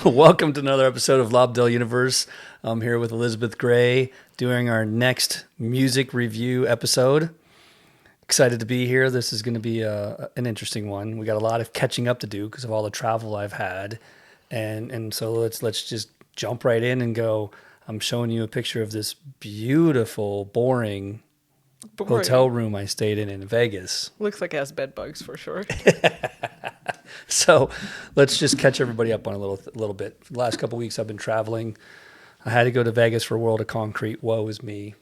Welcome to another episode of Lobdell Universe. I'm here with Elizabeth Gray doing our next music review episode. Excited to be here. This is going to be an interesting one. We got a lot of catching up to do because of all the travel I've had, and so let's just jump right in and go. I'm showing you a picture of this beautiful, boring hotel room I stayed in Vegas. Looks like it has bed bugs for sure. So let's just catch everybody up on a little bit. The last couple of weeks I've been traveling. I had to go to Vegas for World of Concrete. Woe is me.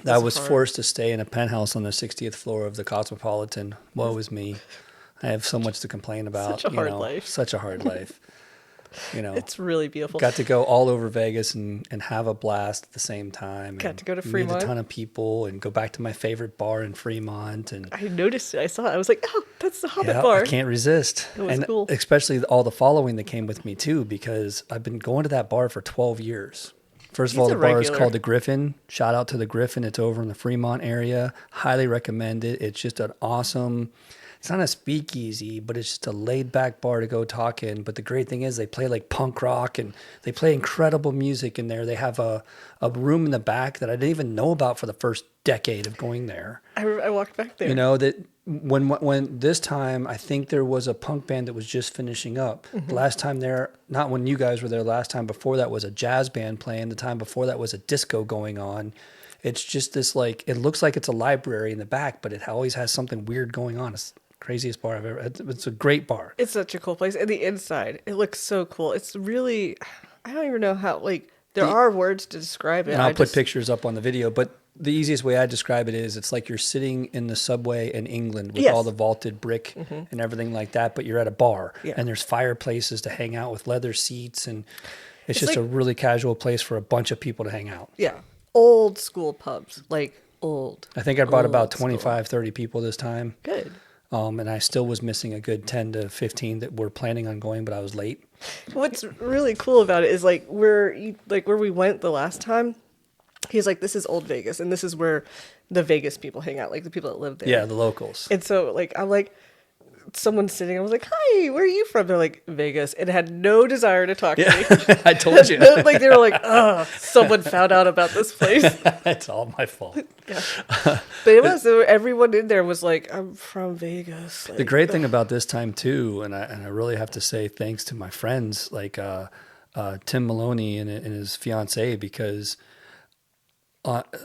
I was forced to stay in a penthouse on the 60th floor of the Cosmopolitan. Woe is me. I have so much to complain about. Such a hard life. Such a hard life. It's really beautiful. Got to go all over Vegas and have a blast at the same time. Got to go to Fremont. Meet a ton of people and go back to my favorite bar in Fremont. And I noticed it. I saw it. I was like, oh, that's the Hobbit yeah, bar. I can't resist. It was cool. Especially all the following that came with me too, because I've been going to that bar for 12 years. First of all, the bar is called the Griffin. Shout out to the Griffin. It's over in the Fremont area. Highly recommend it. It's just an awesome... It's not a speakeasy, but it's just a laid-back bar to go talk in. But the great thing is they play like punk rock, and they play incredible music in there. They have a room in the back that I didn't even know about for the first decade of going there. I walked back there. You know, that when this time, I think there was a punk band that was just finishing up. Mm-hmm. The last time there, not when you guys were there, last time before that was a jazz band playing. The time before that was a disco going on. It's just this like, it looks like it's a library in the back, but it always has something weird going on. It's craziest bar I've ever had. It's a great bar. It's such a cool place. And the inside, it looks so cool. It's really, I don't even know how, like, there are words to describe it. And I'll put pictures up on the video, but the easiest way I describe it is it's like you're sitting in the subway in England with all the vaulted brick and everything like that, but you're at a bar and there's fireplaces to hang out with leather seats, and it's just like a really casual place for a bunch of people to hang out. Yeah. Old school pubs, like old. I think I brought about 25, 30 people this time. Good. And I still was missing a good 10 to 15 that were planning on going, but I was late. What's really cool about it is like where we went the last time, he's like, this is old Vegas, and this is where the Vegas people hang out, like the people that live there. Yeah, the locals. And so like I'm like, someone's sitting, I was like, hi, where are you from? They're like, Vegas, and had no desire to talk to me. I told you. Like they were like, oh, someone found out about this place. It's all my fault. Yeah. But it was, everyone in there was like, I'm from Vegas. Like, the great thing about this time too, and I really have to say thanks to my friends like Tim Maloney and his fiance, because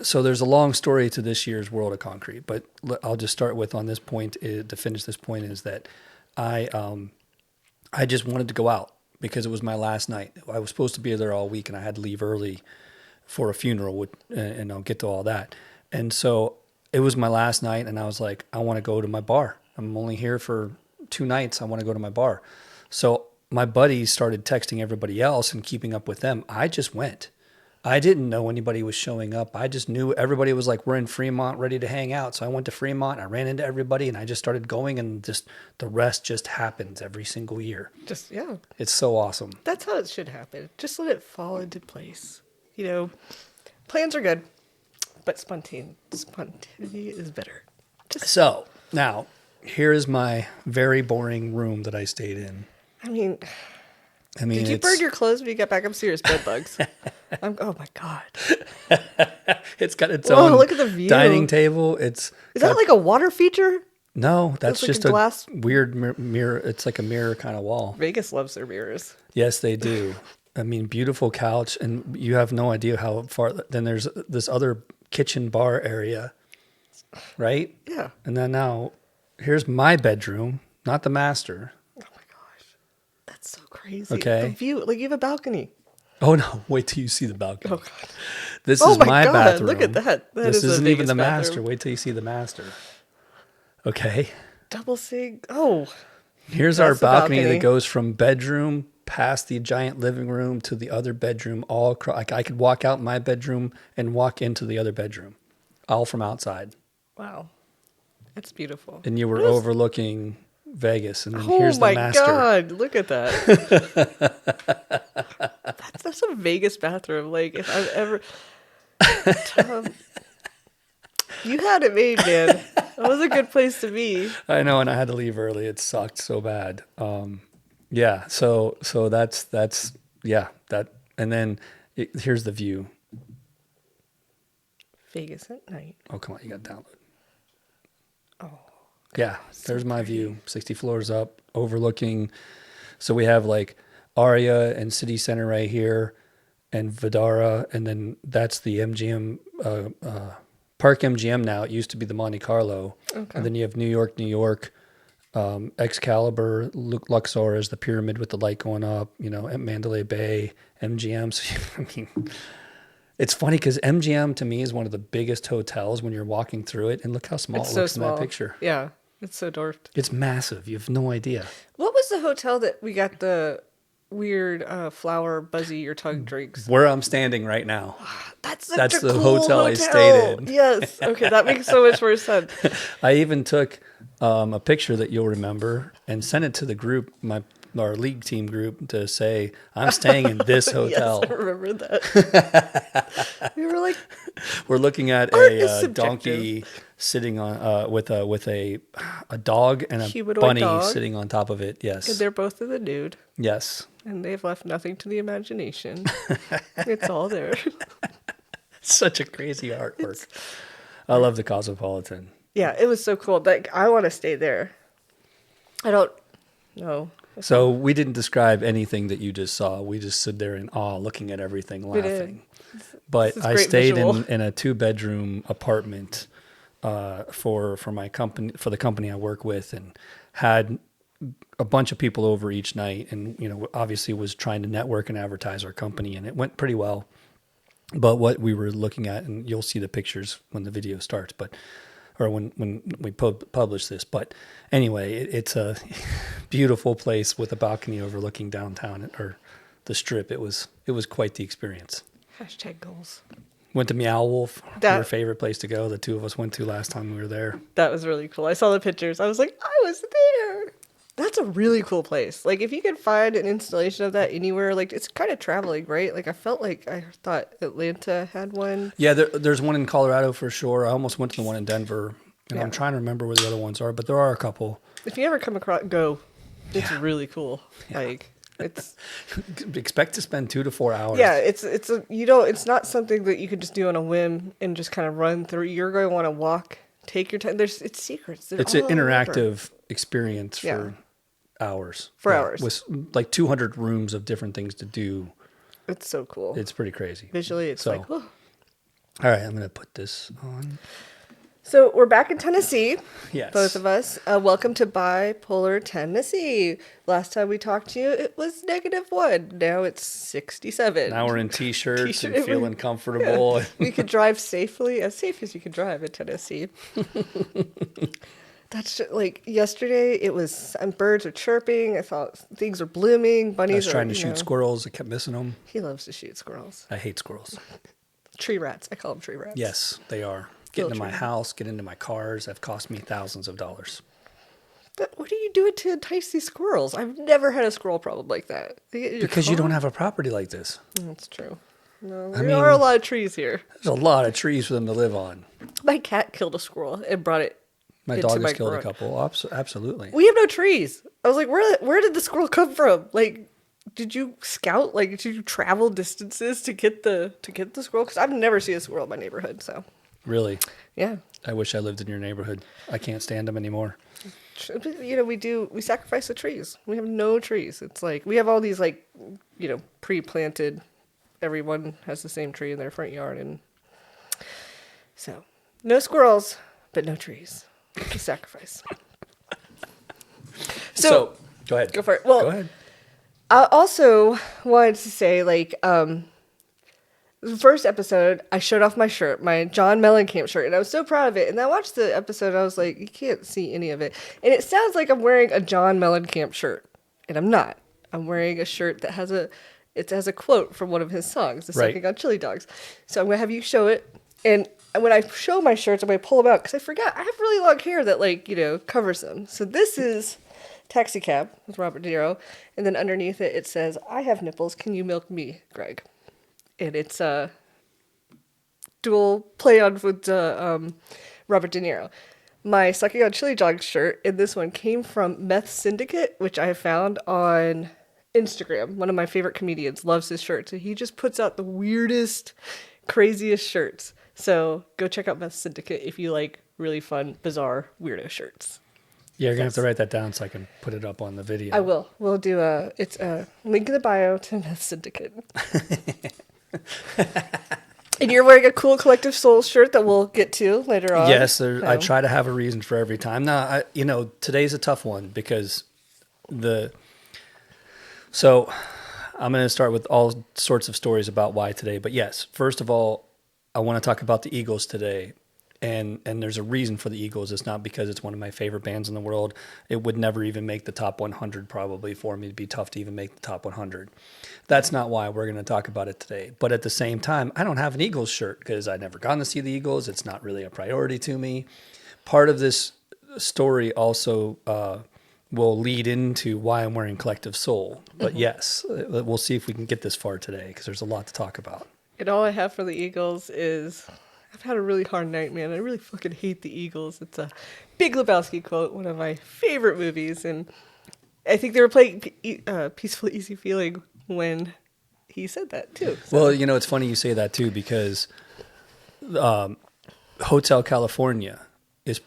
so there's a long story to this year's World of Concrete, but I'll just start with on this point to finish this point is that I just wanted to go out because it was my last night. I was supposed to be there all week and I had to leave early for a funeral, and I'll get to all that. And so it was my last night, and I was like, I want to go to my bar. I'm only here for 2 nights. I want to go to my bar. So my buddies started texting everybody else and keeping up with them. I just went. I didn't know anybody was showing up. I just knew everybody was like, we're in Fremont ready to hang out. So I went to Fremont, I ran into everybody, and I just started going, and just the rest just happens every single year. Just, yeah. It's so awesome. That's how it should happen. Just let it fall into place. You know, plans are good, but spontaneity is better. So now, here is my very boring room that I stayed in. I mean, did you burn your clothes when you got back? I'm serious, bed bugs. Oh my God. It's got its own look at the view. Dining table. Is that like a water feature? No, that's like just a glass weird mirror. It's like a mirror kind of wall. Vegas loves their mirrors. Yes, they do. I mean, beautiful couch, and you have no idea how far. Then there's this other kitchen bar area, right? Yeah. And then now, here's my bedroom, not the master. Oh my gosh, that's so crazy. Okay. The view, like you have a balcony. Oh no! Wait till you see the balcony. Oh God. This is my God, bathroom. Look at that. This isn't even the bathroom. master. Wait till you see the master. Okay. Double sink. Oh. Here's our balcony that goes from bedroom past the giant living room to the other bedroom. All across. Like I could walk out my bedroom and walk into the other bedroom, all from outside. Wow, that's beautiful. And you were overlooking Vegas, and then here's the master. Oh my God! Look at that. That's a Vegas bathroom. Like if I've ever, Tom, you had it made, man. That was a good place to be. I know, and I had to leave early. It sucked so bad. Yeah. So that's yeah, that, and then here's the view. Vegas at night. Oh, come on, you got to download. Oh, Yeah, so there's my pretty. view. 60 floors up, overlooking. So we have like Aria and City Center right here, and Vidara, and then that's the MGM Park MGM now. It used to be the Monte Carlo, Okay. and then you have New York, Excalibur, Luxor is the pyramid with the light going up. At Mandalay Bay, MGM. So I mean, it's funny because MGM to me is one of the biggest hotels when you're walking through it, and look how small It's it so looks in small. that picture. Yeah, it's so dwarfed. It's massive. You have no idea. What was the hotel that we got the weird flower buzzy or tug drinks? Where I'm standing right now. That's such That's a the cool hotel I stayed in. Yes. Okay, that makes so much more sense. I even took a picture that you'll remember and sent it to the group, our league team group, to say I'm staying in this hotel. Yes, I remember that. We were like, We're looking at Art is a subjective. donkey sitting on with a dog and a Humanoid bunny dog. sitting on top of it. Yes. and they're both in the nude, Yes. and they've left nothing to the imagination. It's all there. Such a crazy artwork. I love the Cosmopolitan. Yeah, it was so cool. Like, I want to stay there. I don't know. So we didn't describe anything that you just saw. We just stood there in awe, looking at everything, We did. laughing. But This is I great stayed visual. in a 2-bedroom apartment for my company, for the company I work with, and had a bunch of people over each night, and obviously was trying to network and advertise our company, and it went pretty well. But what we were looking at, and you'll see the pictures when the video starts, or when we publish this. But anyway, it's a beautiful place with a balcony overlooking downtown or the Strip. It was quite the experience. Hashtag goals. Went to Meow Wolf, That- your favorite place to go. The two of us went to last time we were there. That was really cool. I saw the pictures. I was like, I was there. That's a really cool place. Like, if you could find an installation of that anywhere, like, it's kind of traveling, right? Like, I thought Atlanta had one. Yeah, there's one in Colorado for sure. I almost went to the one in Denver, and Yeah. I'm trying to remember where the other ones are, but there are a couple. If you ever come across, go. It's really cool. Like, it's Expect to spend 2 to 4 hours. yeah, it's not something that you could just do on a whim and just kind of run through. You're going to want to walk, take your time. It's secrets. They're It's an all over. interactive experience Yeah. for hours. For Yeah, hours. with like 200 rooms of different things to do. It's so cool. It's pretty crazy. Visually, it's So- like, oh. All right, I'm going to put this on. So we're back in Tennessee, Yes. both of us. Welcome to Bipolar Tennessee. Last time we talked to you, it was -1. Now it's 67. Now we're in t-shirts T-shirt. and feeling comfortable. We could drive safely, as safe as you could drive in Tennessee. Like yesterday, it was, and birds are chirping. I thought things are blooming. Bunnies I was trying are, to shoot squirrels. I kept missing them. He loves to shoot squirrels. I hate squirrels. Tree rats. I call them tree rats. Yes, they are. Get into my house, get into my cars. Have cost me thousands of dollars. But what are you doing to entice these squirrels? I've never had a squirrel problem like that. They get in your Because you car? don't have a property like this. That's true. No, I there mean- are a lot of trees here. There's a lot of trees for them to live on. My cat killed a squirrel and brought it. My into dog my has killed a garage. couple. Absolutely. We have no trees. I was like, where did the squirrel come from? Like, did you scout? Like, did you travel distances to get the squirrel? Because I've never seen a squirrel in my neighborhood. So Really. yeah, I wish I lived in your neighborhood. I can't stand them anymore. we sacrifice the trees. We have no trees. It's like we have all these like pre-planted. Everyone has the same tree in their front yard, and so no squirrels, but no trees. We sacrifice. So go ahead. Go for it. Well, Go ahead. I also wanted to say, like, the first episode, I showed off my shirt, my John Mellencamp shirt, and I was so proud of it. And I watched the episode, and I was like, you can't see any of it. And it sounds like I'm wearing a John Mellencamp shirt, and I'm not. I'm wearing a shirt that has a quote from one of his songs, The Right. Sucking on Chili Dogs. So I'm going to have you show it. And when I show my shirts, I'm going to pull them out, because I forgot, I have really long hair that, covers them. So this is Taxi Cab with Robert De Niro, and then underneath it, it says, I have nipples, can you milk me, Greg? And it's a dual play on with Robert De Niro. my Sucking on Chili Dog shirt, and this one came from Meth Syndicate, which I found on Instagram. One of my favorite comedians loves his shirts, and he just puts out the weirdest, craziest shirts. So go check out Meth Syndicate if you like really fun, bizarre, weirdo shirts. Yeah, you're gonna have to write that down so I can put it up on the video. I will. We'll do it's a link in the bio to Meth Syndicate. And you're wearing a cool Collective Soul shirt that we'll get to later on. Yes, I try to have a reason for every time. Now, today's a tough one because so I'm going to start with all sorts of stories about why today. But yes, first of all, I want to talk about the Eagles today. And there's a reason for the Eagles. It's not because it's one of my favorite bands in the world. It would never even make the top 100 probably for me. It'd be tough to even make the top 100. That's not why we're going to talk about it today. But at the same time, I don't have an Eagles shirt because I've never gone to see the Eagles. It's not really a priority to me. Part of this story also will lead into why I'm wearing Collective Soul. But yes, we'll see if we can get this far today because there's a lot to talk about. And all I have for the Eagles is... I've had a really hard night, man. I really fucking hate the Eagles. It's a Big Lebowski quote, one of my favorite movies. And I think they were playing Peaceful Easy Feeling when he said that, too. So. Well, it's funny you say that, too, because Hotel California is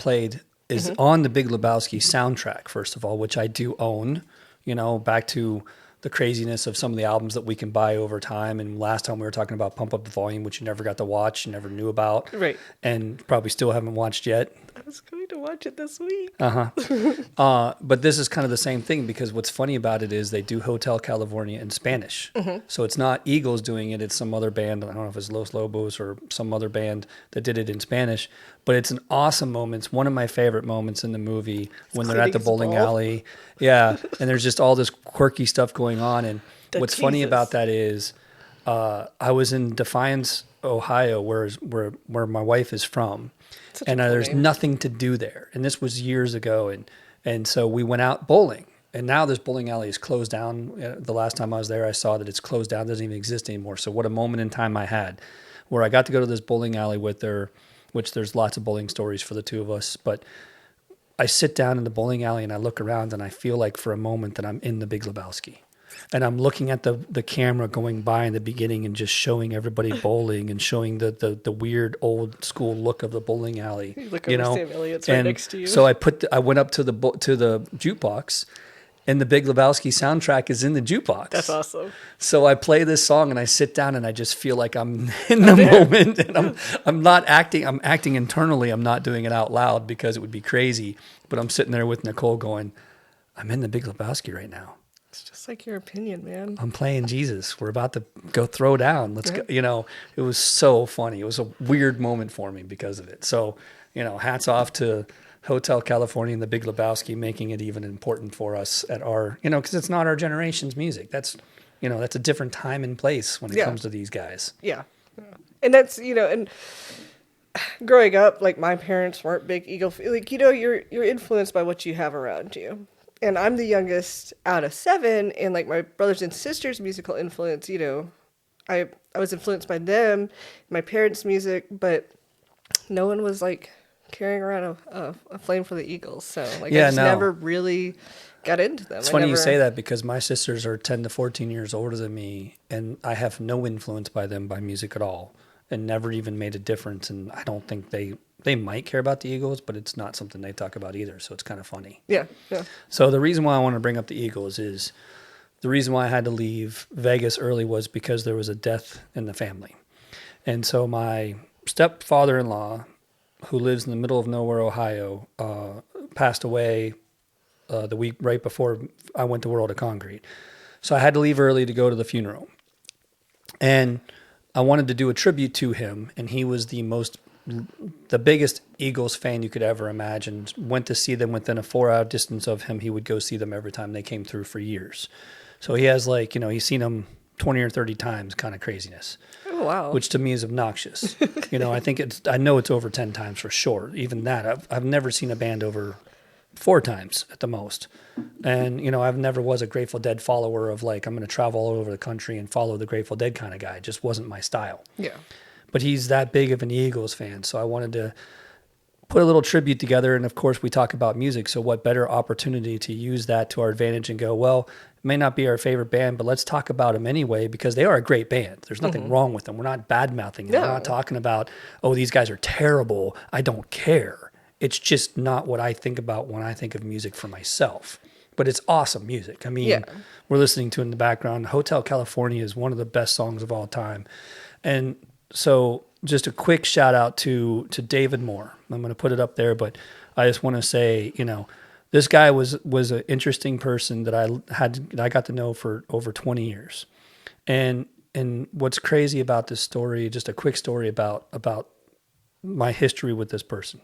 on the Big Lebowski soundtrack, first of all, which I do own, back to the craziness of some of the albums that we can buy over time. And last time we were talking about Pump Up the Volume, which you never got to watch, you never knew about. Right. And probably still haven't watched yet. I was going to watch it this week. But this is kind of the same thing because what's funny about it is they do Hotel California in Spanish. So it's not Eagles doing it. It's some other band. I don't know if it's Los Lobos or some other band that did it in Spanish. But it's an awesome moment. It's one of my favorite moments in the movie when they're at the bowling alley. Yeah. And there's just all this quirky stuff going on. And what's funny about that is I was in Defiance, Ohio, where my wife is from. And there's nothing to do there. And this was years ago. And so we went out bowling. And now this bowling alley is closed down. The last time I was there, I saw that it's closed down. It doesn't even exist anymore. So what a moment in time I had where I got to go to this bowling alley with her, which there's lots of bowling stories for the two of us. But I sit down in the bowling alley and I look around and I feel like for a moment that I'm in the Big Lebowski. And I'm looking at the camera going by in the beginning and just showing everybody bowling and showing the weird old school look of the bowling alley. You look over Sam Elliott's right next to you. So I went up to the jukebox, and the Big Lebowski soundtrack is in the jukebox. That's awesome. So I play this song and I sit down and I just feel like I'm in the moment, and I'm not acting. I'm acting internally. I'm not doing it out loud because it would be crazy. But I'm sitting there with Nicole going, I'm in the Big Lebowski right now. It's just like your opinion, man. I'm playing Jesus. We're about to go throw down. Let's go. It was so funny. It was a weird moment for me because of it. So, hats off to Hotel California and the Big Lebowski making it even important for us at our, because it's not our generation's music. That's, that's a different time and place when it comes to these guys. Yeah. And that's, and growing up, like my parents weren't big Eagle, you're influenced by what you have around you. And I'm the youngest out of 7, and like my brothers and sisters' musical influence, I was influenced by them, my parents' music, but no one was like carrying around a flame for the Eagles. So I just never really got into them. It's funny you say that because my sisters are 10 to 14 years older than me, and I have no influence by them by music at all, and never even made a difference. And I don't think they might care about the Eagles, but it's not something they talk about either. So it's kind of funny. Yeah. So the reason why I want to bring up the Eagles is the reason why I had to leave Vegas early was because there was a death in the family. And so my stepfather-in-law, who lives in the middle of nowhere, Ohio, passed away the week right before I went to World of Concrete. So I had to leave early to go to the funeral. And I wanted to do a tribute to him, and he was the biggest Eagles fan you could ever imagine. Went to see them within a 4-hour distance of him. He would go see them every time they came through for years. So he has he's seen them 20 or 30 times kind of craziness. Oh, wow. Which to me is obnoxious. I know it's over 10 times for sure. Even that, I've never seen a band over 4 times at the most. And, I've never was a Grateful Dead follower of I'm going to travel all over the country and follow the Grateful Dead kind of guy. It just wasn't my style. Yeah. But he's that big of an Eagles fan. So I wanted to put a little tribute together. And of course, we talk about music. So what better opportunity to use that to our advantage and go, well, it may not be our favorite band, but let's talk about them anyway, because they are a great band. There's nothing wrong with them. We're not bad mouthing them. No. We're not talking about, oh, these guys are terrible. I don't care. It's just not what I think about when I think of music for myself. But it's awesome music. I mean, we're listening to it in the background. Hotel California is one of the best songs of all time. And so just a quick shout out to David Moore. I'm going to put it up there, but I just want to say, you know, this guy was an interesting person that I got to know for over 20 years. And what's crazy about this story, just a quick story about my history with this person.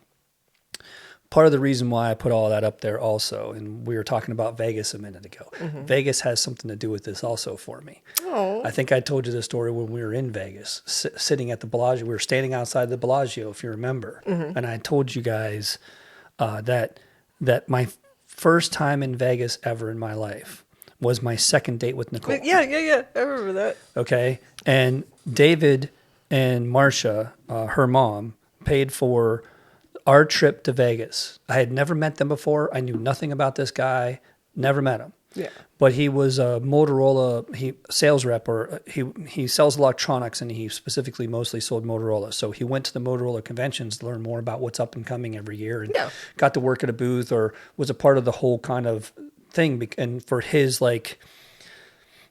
Part of the reason why I put all that up there also, and we were talking about Vegas a minute ago. Vegas has something to do with this also for me. Oh. I think I told you the story when we were in Vegas, sitting at the Bellagio. We were standing outside the Bellagio, if you remember. And I told you guys that my first time in Vegas ever in my life was my second date with Nicole. Yeah. I remember that. Okay. And David and Marcia, her mom, paid for our trip to Vegas. I had never met them before. I knew nothing about this guy, never met him. Yeah. But he was a Motorola sales rep, or he sells electronics, and he specifically mostly sold Motorola. So he went to the Motorola conventions to learn more about what's up and coming every year, and got to work at a booth, or was a part of the whole kind of thing. And for his like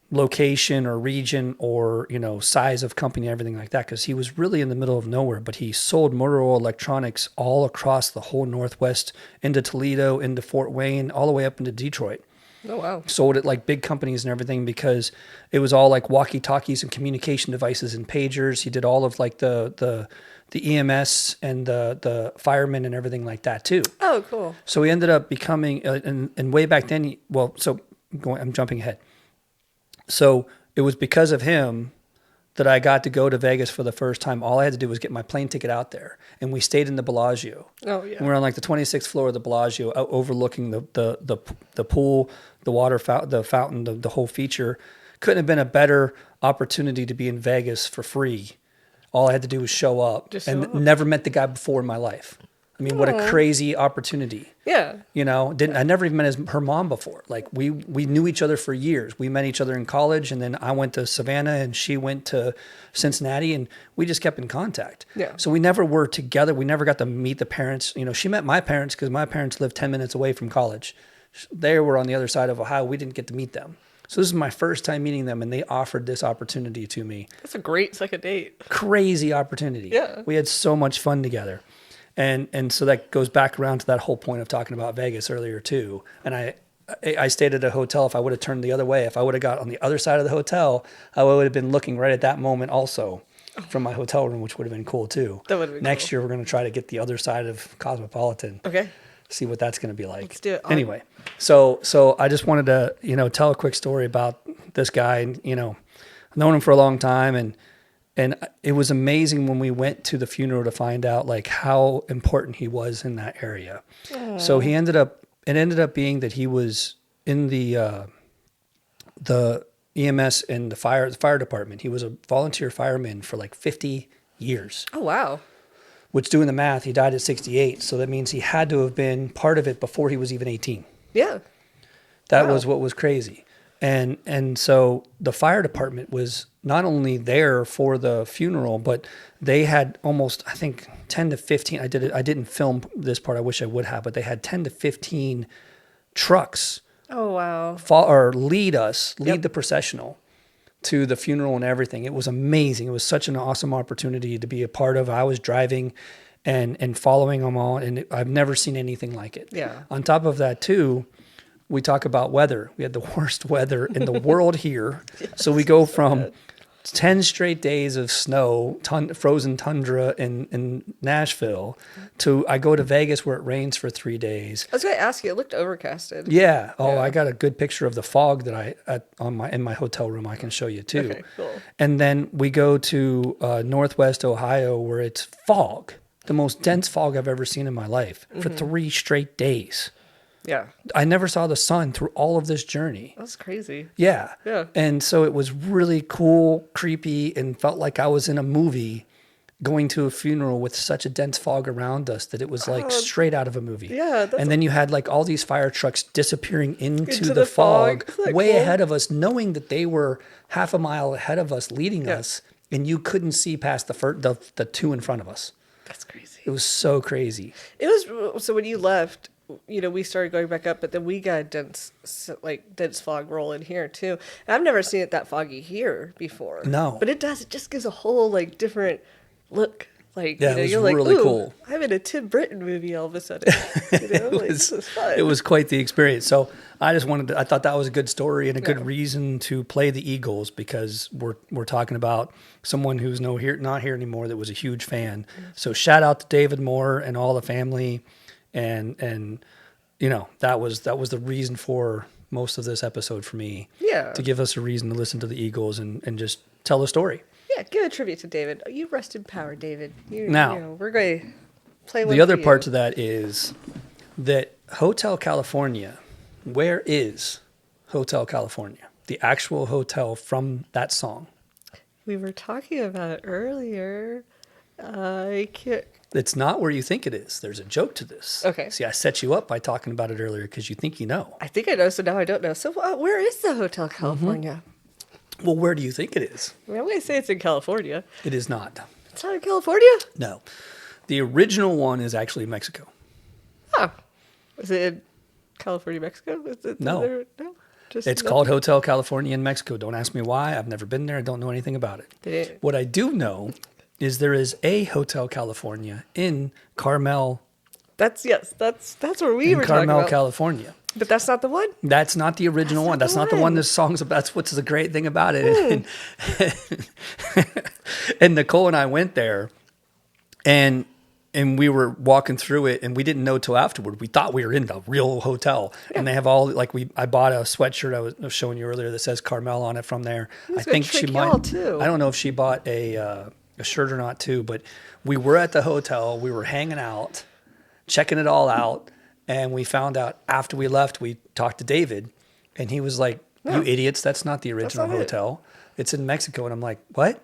location or region or, you know, size of company, everything like that, because he was really in the middle of nowhere, but he sold Motorola electronics all across the whole Northwest, into Toledo, into Fort Wayne, all the way up into Detroit. Oh, wow. Sold at like big companies and everything, because it was all like walkie-talkies and communication devices and pagers. He did all of like the EMS and the firemen and everything like that too. Oh, cool. So he ended up becoming, and way back then, I'm jumping ahead. So it was because of him that I got to go to Vegas for the first time. All I had to do was get my plane ticket out there, and we stayed in the Bellagio. Oh, yeah. And we're on like the 26th floor of the Bellagio, overlooking the pool, the water the fountain, the whole feature. Couldn't have been a better opportunity to be in Vegas for free. All I had to do was show up, never met the guy before in my life. I mean, what a crazy opportunity. Yeah. You know, I never even met her mom before. Like we knew each other for years. We met each other in college, and then I went to Savannah and she went to Cincinnati, and we just kept in contact. Yeah. So we never were together. We never got to meet the parents. You know, she met my parents because my parents lived 10 minutes away from college. They were on the other side of Ohio. We didn't get to meet them. So this is my first time meeting them, and they offered this opportunity to me. That's a great second date. Crazy opportunity. Yeah. We had so much fun together. And so that goes back around to that whole point of talking about Vegas earlier too. And I stayed at a hotel. If I would have turned the other way, if I would have got on the other side of the hotel, I would have been looking right at that moment also from my hotel room, which would have been cool too. That would have been Next year, we're going to try to get the other side of Cosmopolitan. Okay. See what that's going to be like. Let's do it. Anyway, so I just wanted to, you know, tell a quick story about this guy. And, you know, I've known him for a long time, and it was amazing when we went to the funeral to find out like how important he was in that area. So it ended up being that he was in the EMS and the fire department. He was a volunteer fireman for like 50 years. Oh, wow. Which, doing the math, he died at 68. So that means he had to have been part of it before he was even 18. Yeah. That was what was crazy. And so the fire department was not only there for the funeral, but they had almost, I think, 10 to 15. I didn't film this part. I wish I would have, but they had 10 to 15 trucks. Oh, wow. Lead the processional to the funeral and everything. It was amazing. It was such an awesome opportunity to be a part of. I was driving and following them all, and I've never seen anything like it. Yeah. On top of that, too, we talk about weather. We had the worst weather in the world here. So we go from 10 straight days of snow, frozen tundra in Nashville, to I go to Vegas where it rains for 3 days. I was going to ask you, it looked overcasted. Yeah. Oh, I got a good picture of the fog that in my hotel room I can show you too. Okay, cool. And then we go to Northwest Ohio where it's fog, the most dense fog I've ever seen in my life for 3 straight days. Yeah. I never saw the sun through all of this journey. That's crazy. Yeah. Yeah. And so it was really cool, creepy, and felt like I was in a movie. going to a funeral with such a dense fog around us that it was like straight out of a movie. Yeah, and then you had like all these fire trucks disappearing into the the fog fog. way Cool? ahead of us, knowing that they were half a mile ahead of us, leading us, and you couldn't see past the two in front of us. That's crazy. It was so crazy. It was so when you left, we started going back up, but then we got dense fog rolling here too. And I've never seen it that foggy here before. No. But it does. It just gives a whole like different look. Like, Yeah, it was you're like, really ooh, cool. I'm in a Tim Burton movie all of a sudden. This is fun. It was quite the experience. So I thought that was a good story and a good reason to play the Eagles, because we're talking about someone who's not here anymore that was a huge fan. So shout out to David Moore and all the family, and that was the reason for most of this episode for me. Yeah. To give us a reason to listen to the Eagles and just tell the story. Yeah, give a tribute to David. You rest in power, David. Now, we're going to play one the other for part you. to that is that Hotel California, where is Hotel California? The actual hotel from that song. We were talking about it earlier. I can't. It's not where you think it is. There's a joke to this. Okay. See, I set you up by talking about it earlier because you think you know. I think I know, so now I don't know. So where is the Hotel California? Well, where do you think it is? I mean, I'm going to say it's in California. It is not. It's not in California? No. The original one is actually Mexico. Oh. Is it in California, Mexico? No. No? Just It's no? called Hotel California in Mexico. Don't ask me why. I've never been there. I don't know anything about it. They- What I do know is there is a Hotel California in Carmel, That's where we were talking Carmel, about. California. But that's not the one? That's not the original one. That's not the one this song's about. That's what's the great thing about it. And Nicole and I went there, and we were walking through it, and we didn't know till afterward. We thought we were in the real hotel, and they have all I bought a sweatshirt I was showing you earlier that says Carmel on it from there. I think she might. Too. I don't know if she bought a shirt or not too, but we were at the hotel. We were hanging out, checking it all out. And we found out after we left, we talked to David, and he was like, "You idiots, that's not the original hotel. It's in Mexico." And I'm like, "What?"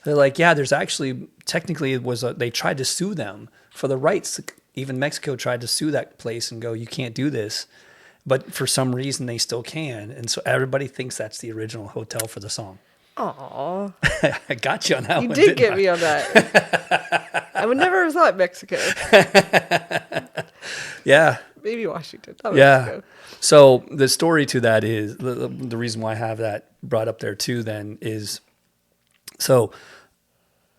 They're like, "Yeah, there's actually, technically they tried to sue them for the rights. Even Mexico tried to sue that place and go, you can't do this. But for some reason, they still can. And so everybody thinks that's the original hotel for the song." Aw. I got you on that You one. did get me on that. I would never have thought Mexico. Yeah. Maybe Washington. Not Yeah. Mexico. So the story to that is the reason why I have that brought up there too. Then is so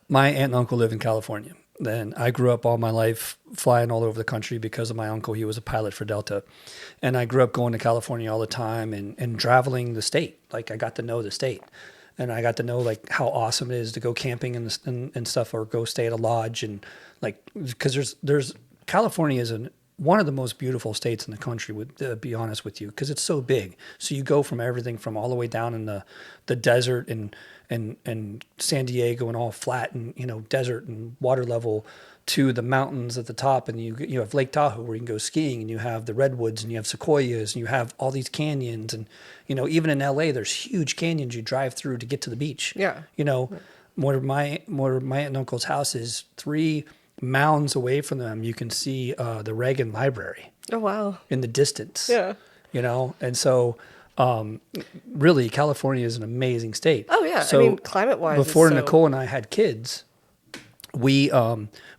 my aunt and uncle live in California. Then I grew up all my life flying all over the country because of my uncle. He was a pilot for Delta, and I grew up going to California all the time and traveling the state. Like I got to know the state, and I got to know like how awesome it is to go camping and stuff, or go stay at a lodge, and like because there's California is one of the most beautiful states in the country, would be honest with you, because it's so big. So you go from everything from all the way down in the desert and San Diego and all flat and desert and water level to the mountains at the top, and you have Lake Tahoe where you can go skiing, and you have the redwoods, and you have sequoias, and you have all these canyons, and even in LA there's huge canyons you drive through to get to the beach. Yeah. Where my aunt and uncle's house is 3 mounds away from them, you can see the Reagan Library. Oh, wow. In the distance. Yeah. And so really California is an amazing state. Oh, yeah. So I mean, climate-wise, before it's so... Nicole and I had kids, we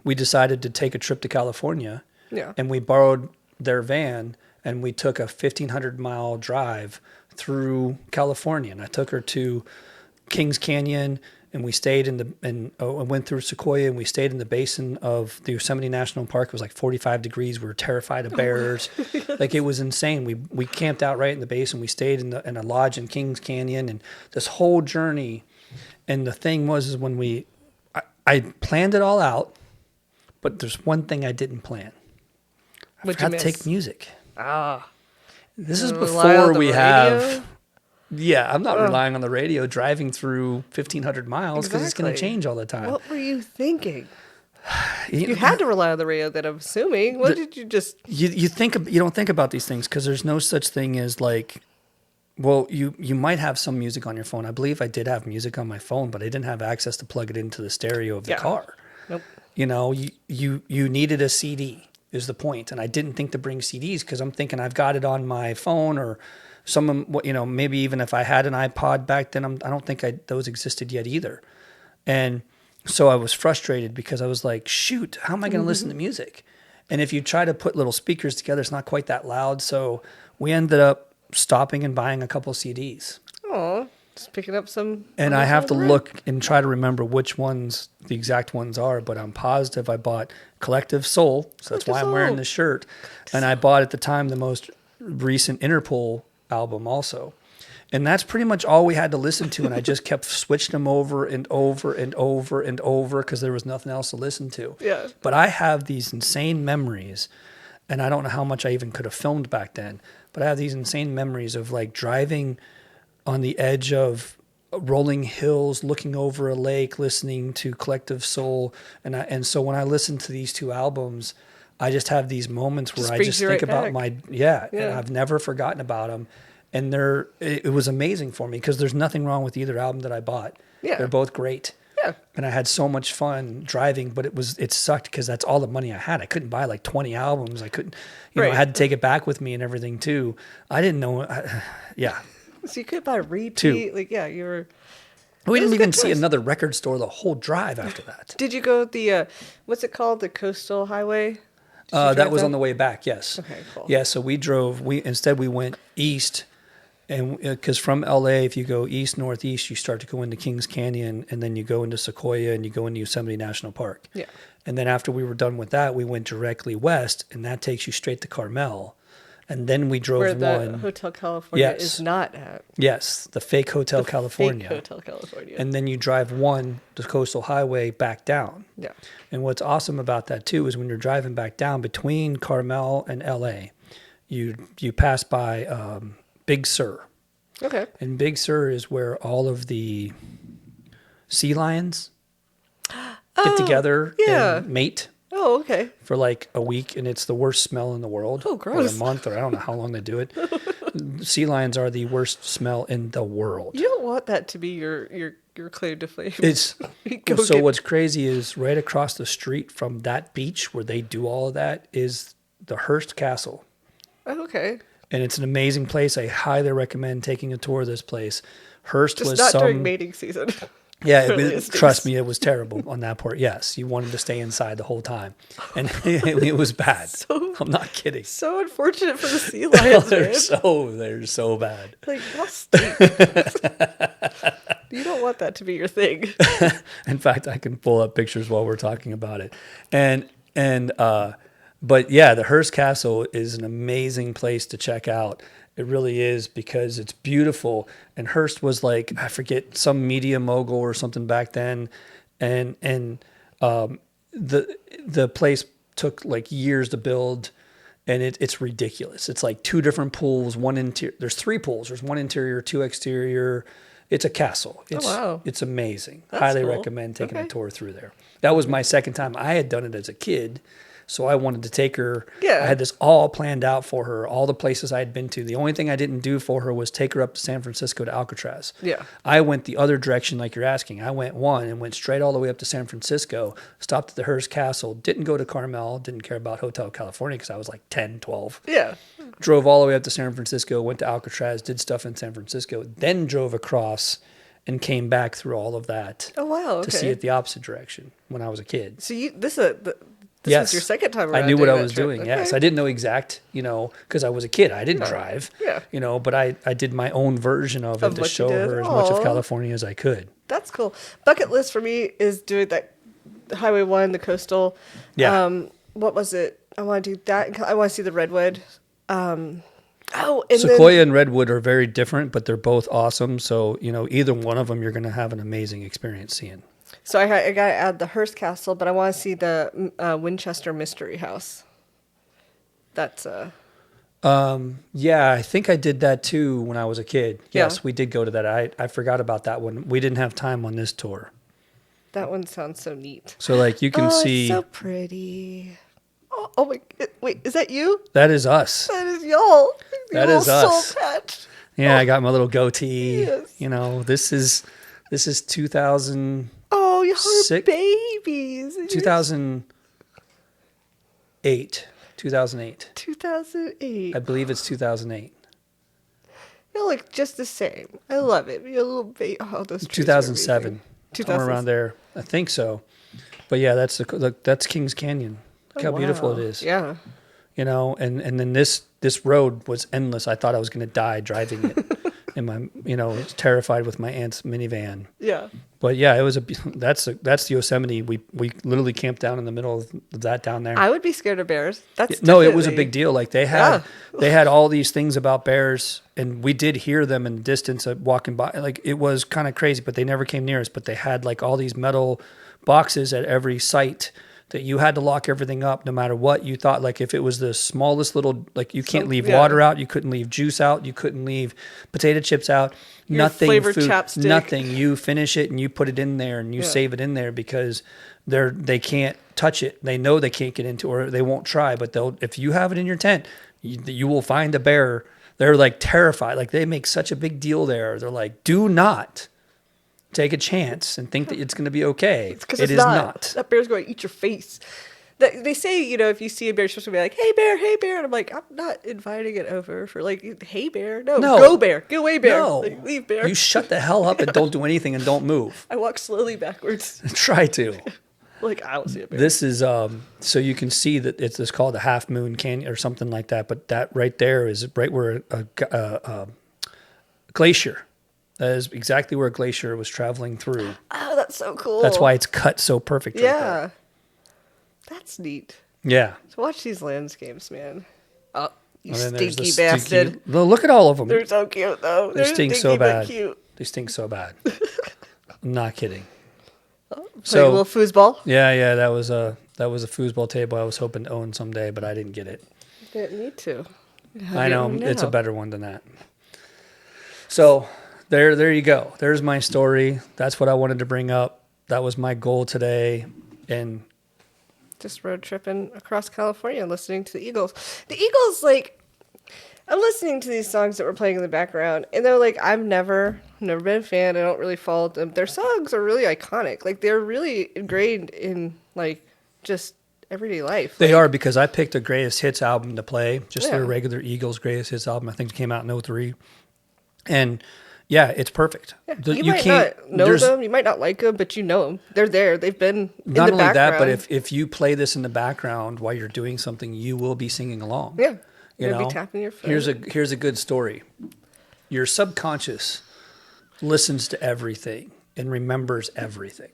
decided to take a trip to California. Yeah. And we borrowed their van, and we took a 1,500-mile drive through California. And I took her to Kings Canyon, and we stayed and went through Sequoia, and we stayed in the basin of the Yosemite National Park. It was like 45 degrees. We were terrified of bears. Like it was insane. We camped out right in the basin. We stayed in a lodge in Kings Canyon, and this whole journey. And the thing was when I planned it all out, but there's one thing I didn't plan. I What'd you forgot to miss? take music. Ah. This is Rely on before the we radio? have. Yeah, I'm not relying on the radio driving through 1,500 miles because it's going to Exactly. change all the time. What were you thinking? You You had to rely on the radio, then I'm assuming. What did you just... you don't think about these things because there's no such thing as like, well, you might have some music on your phone. I believe I did have music on my phone, but I didn't have access to plug it into the stereo of the car. Nope. You know, you needed a CD is the point. And I didn't think to bring CDs because I'm thinking I've got it on my phone or maybe even if I had an iPod back then, I don't think those existed yet either. And so I was frustrated because I was like, shoot, how am I going to listen to music? And if you try to put little speakers together, it's not quite that loud. So we ended up stopping and buying a couple CDs. Oh, just picking up some. And I have to look and try to remember which ones the exact ones are, but I'm positive I bought Collective Soul. So that's why I'm wearing this shirt. And I bought at the time the most recent Interpol album also. And that's pretty much all we had to listen to. And I just kept switching them over and over and over and over because there was nothing else to listen to. Yeah. But I have these insane memories, and I don't know how much I even could have filmed back then, but I have these insane memories of like driving on the edge of rolling hills, looking over a lake, listening to Collective Soul. And so when I listen to these two albums, I just have these moments where I just think about and I've never forgotten about them. And it was amazing for me because there's nothing wrong with either album that I bought. Yeah. They're both great. Yeah. And I had so much fun driving, but it sucked because that's all the money I had. I couldn't buy like 20 albums. I couldn't, I had to take it back with me and everything too. I didn't know. So you could buy a repeat. Two. Like, yeah, you were. We didn't even see another record store the whole drive after that. Did you go the, what's it called? The Coastal Highway? That was on the way back. Yes. Okay, cool. Yeah. So we went east. And because from LA, if you go east, northeast, you start to go into Kings Canyon, and then you go into Sequoia, and you go into Yosemite National Park. Yeah. And then after we were done with that, we went directly west, and that takes you straight to Carmel. And then we drove where the Hotel California is not at. Yes, the fake Hotel California. Fake Hotel California. And then you drive the Coastal Highway back down. Yeah. And what's awesome about that too is when you're driving back down between Carmel and LA, you pass by Big Sur. Okay. And Big Sur is where all of the sea lions get together and mate. Oh, okay. For like a week, and it's the worst smell in the world. Oh, gross. Or a month, or I don't know how long they do it. Sea lions are the worst smell in the world. You don't want that to be your claim to fame. It's what's crazy is right across the street from that beach where they do all of that is the Hearst Castle. Oh, okay. And it's an amazing place. I highly recommend taking a tour of this place. Hearst Just was not during mating season. Yeah, trust me, it was terrible on that part. Yes, you wanted to stay inside the whole time, and it was bad. I'm not kidding. So unfortunate for the sea lions. They're so bad. Like, how stink. You don't want that to be your thing. In fact, I can pull up pictures while we're talking about it, but yeah, the Hearst Castle is an amazing place to check out. It really is because it's beautiful. And Hearst was like, I forget, some media mogul or something back then. And the place took like years to build, and it's ridiculous. It's like two different pools, one interior. There's three pools. There's one interior, two exterior. It's a castle. It's amazing. Highly recommend taking a tour through there. That was my second time. I had done it as a kid. So I wanted to take her. Yeah. I had this all planned out for her, all the places I had been to. The only thing I didn't do for her was take her up to San Francisco to Alcatraz. Yeah. I went the other direction like you're asking. I went straight all the way up to San Francisco, stopped at the Hearst Castle, didn't go to Carmel, didn't care about Hotel California because I was like 10, 12. Yeah. Drove all the way up to San Francisco, went to Alcatraz, did stuff in San Francisco, then drove across and came back through all of that. Oh, wow. Okay. To see it the opposite direction when I was a kid. So this was your second time around. I knew what I was doing. Okay. Yes, I didn't know exact, because I was a kid. I didn't drive. Yeah. But I did my own version of it to show her as much of California as I could. That's cool. Bucket list for me is doing that Highway 1, the coastal. Yeah. What was it? I want to do that. I want to see the redwood. And Sequoia and redwood are very different, but they're both awesome. So either one of them, you're going to have an amazing experience seeing. So I got to add the Hearst Castle, but I want to see the Winchester Mystery House. That's yeah, I think I did that too when I was a kid. Yes, Yeah. we did go to that. I forgot about that one. We didn't have time on this tour. That one sounds so neat. So like you can see. It's so pretty. Oh my! Wait, is that you? That is us. That is y'all. That is us. Soul patch. Yeah, I got my little goatee. Yes. This is 2000. Oh y'all were babies. 2008. 2008. 2008. I believe it's 2008. You look just the same. I love it. You're a little baby. Oh, those trees 2007. Are Somewhere around there. I think so. But yeah, that's Kings Canyon. Look how beautiful it is. Yeah. You know, and then this road was endless. I thought I was going to die driving it. In my, I was terrified with my aunt's minivan. Yeah. But yeah, it was that's the Yosemite. We literally camped down in the middle of that down there. I would be scared of bears. No, it was a big deal. Like they had all these things about bears, and we did hear them in the distance walking by. Like it was kind of crazy, but they never came near us. But they had like all these metal boxes at every site that you had to lock everything up no matter what you thought. Like if it was the smallest little, like you can't leave water out, you couldn't leave juice out, you couldn't leave potato chips out, nothing, flavored food, chapstick. nothing. You finish it and you put it in there and you save it in there because they can't touch it. They know they can't get into it, or they won't try, but if you have it in your tent, you will find a bear. They're like terrified. Like they make such a big deal there. They're like, do not take a chance and think that it's going to be okay. It is not. That bear's going to eat your face. They say, if you see a bear, you're supposed to be like, hey, bear. And I'm like, I'm not inviting it over for like, hey, bear. No, go, bear. Go away, bear. No. Like, leave, bear. You shut the hell up and don't do anything and don't move. I walk slowly backwards. Try to. Like, I will see a bear. This is, so you can see that it's called a Half Moon Canyon or something like that. But that right there is right where a glacier. That is exactly where a glacier was traveling through. Oh, that's so cool. That's why it's cut so perfect. Yeah. Right, that's neat. Yeah. To watch these landscapes, man. Oh, you stinky bastard. Look at all of them. They're so cute, though. They stink so bad. Cute. They stink so bad. I'm not kidding. So a little foosball? Yeah. That was a foosball table I was hoping to own someday, but I didn't get it. Didn't need to. I know. It's a better one than that. So... There you go. There's my story. That's what I wanted to bring up. That was my goal today. And just road tripping across California listening to the Eagles. The Eagles, like, I'm listening to these songs that were playing in the background, and they're like, I've never been a fan. I don't really follow them. Their songs are really iconic. Like, they're really ingrained in, like, just everyday life. They are, because I picked a greatest hits album to play, just their regular Eagles greatest hits album. I think it came out in 2003. And... yeah, it's perfect. Yeah. You might not know them. You might not like them, but you know them. They're there. They've been in the background. Not only that, but if you play this in the background while you're doing something, you will be singing along. Yeah. You'll be tapping your foot. Here's a good story. Your subconscious listens to everything and remembers everything.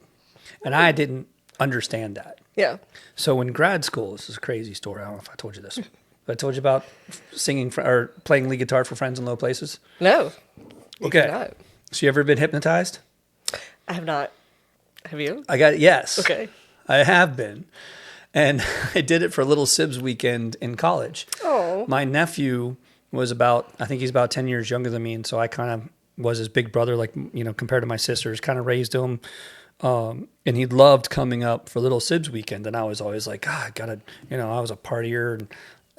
And I didn't understand that. Yeah. So in grad school, this is a crazy story. I don't know if I told you this. I told you about singing or playing lead guitar for friends in low places? No. Okay. So you ever been hypnotized? I have not. Have you? Yes. Okay. I have been. And I did it for a little Sibs weekend in college. Oh. My nephew was I think he's about 10 years younger than me. And so I kind of was his big brother, like, compared to my sisters, kind of raised him. And he loved coming up for little Sibs weekend. And I was always like, I was a partier. And